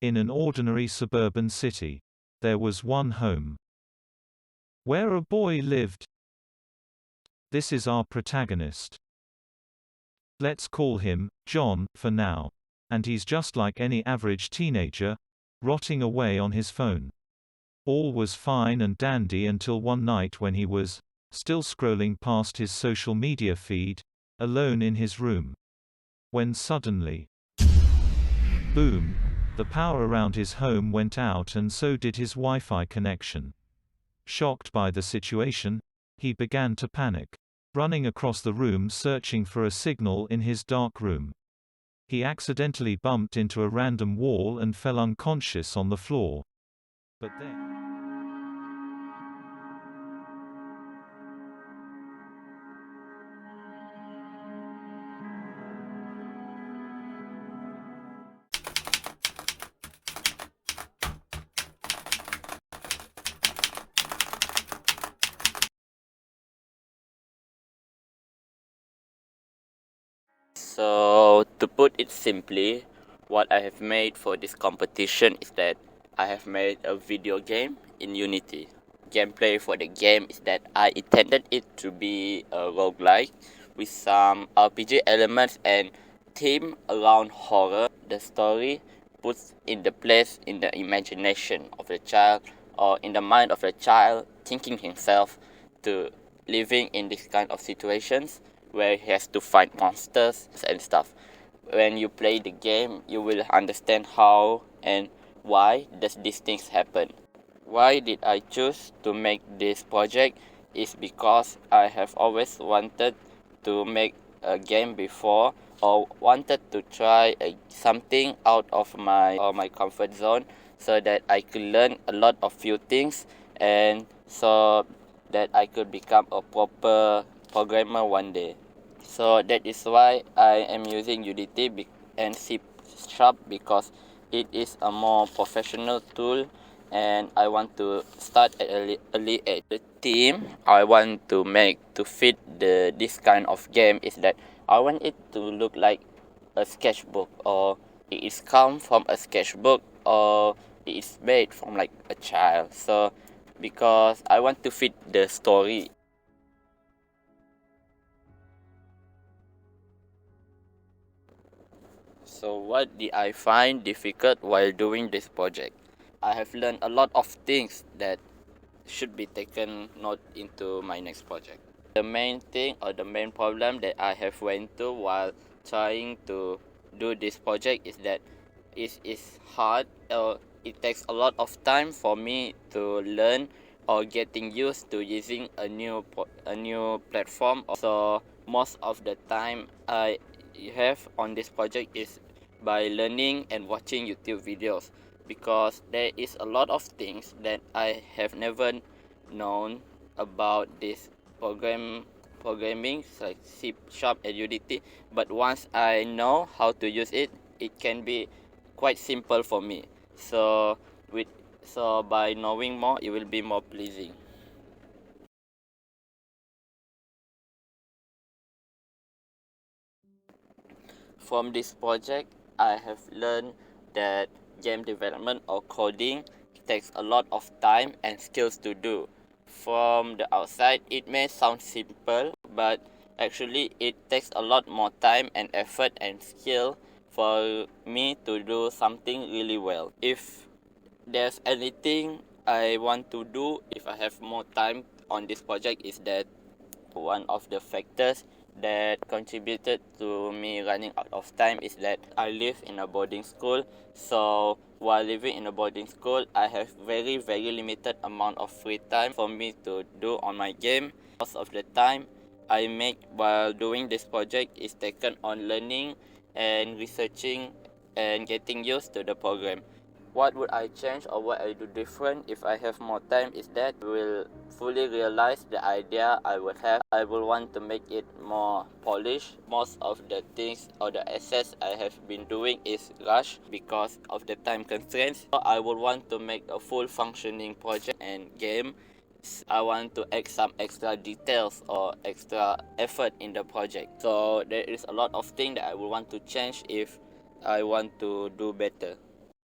In an ordinary suburban city, there was one home where a boy lived. This is our protagonist. Let's call him John for now. And he's just like any average teenager, rotting away on his phone. All was fine and dandy until one night when he was still scrolling past his social media feed, alone in his room. When suddenly, boom, the power around his home went out and so did his Wi-Fi connection. Shocked by the situation, he began to panic, running across the room searching for a signal in his dark room. He accidentally bumped into a random wall and fell unconscious on the floor. But then, So, to put it simply, what I have made for this competition is that I have made a video game in Unity. Gameplay for the game is that I intended it to be a roguelike with some RPG elements and theme around horror. The story puts in the place in the imagination of the child or in the mind of the child thinking himself to living in this kind of situations where he has to fight monsters and stuff. When you play the game, you will understand how and why does these things happen. Why did I choose to make this project is because I have always wanted to make a game before or wanted to try something out of my comfort zone so that I could learn a lot of few things and so that I could become a proper programmer one day. So that is why I am using Unity and C# because it is a more professional tool and I want to start at early age. The theme I want to make to fit this kind of game is that I want it to look like a sketchbook, or it is come from a sketchbook, or it is made from like a child. So because I want to fit the story. So what did I find difficult while doing this project? I have learned a lot of things that should be taken note into my next project. The main thing or the main problem that I have went to while trying to do this project is that it is hard or it takes a lot of time for me to learn or getting used to using a new platform. So most of the time I have on this project is by learning and watching YouTube videos, because there is a lot of things that I have never known about this programming like C# and Unity, but once I know how to use it, it can be quite simple for me. So by knowing more, it will be more pleasing. From this project, I have learned that game development or coding takes a lot of time and skills to do. From the outside, it may sound simple, but actually it takes a lot more time and effort and skill for me to do something really well. If there's anything I want to do if I have more time on this project, is that one of the factors that contributed to me running out of time is that I live in a boarding school. So while living in a boarding school, I have very limited amount of free time for me to do on my game. Most of the time I make while doing this project is taken on learning and researching and getting used to the program. What would I change or what I do different if I have more time is that I will fully realize the idea I would have. I will want to make it more polished. Most of the things or the assets I have been doing is rushed because of the time constraints. So I would want to make a full functioning project and game. I want to add some extra details or extra effort in the project. So there is a lot of things that I would want to change if I want to do better.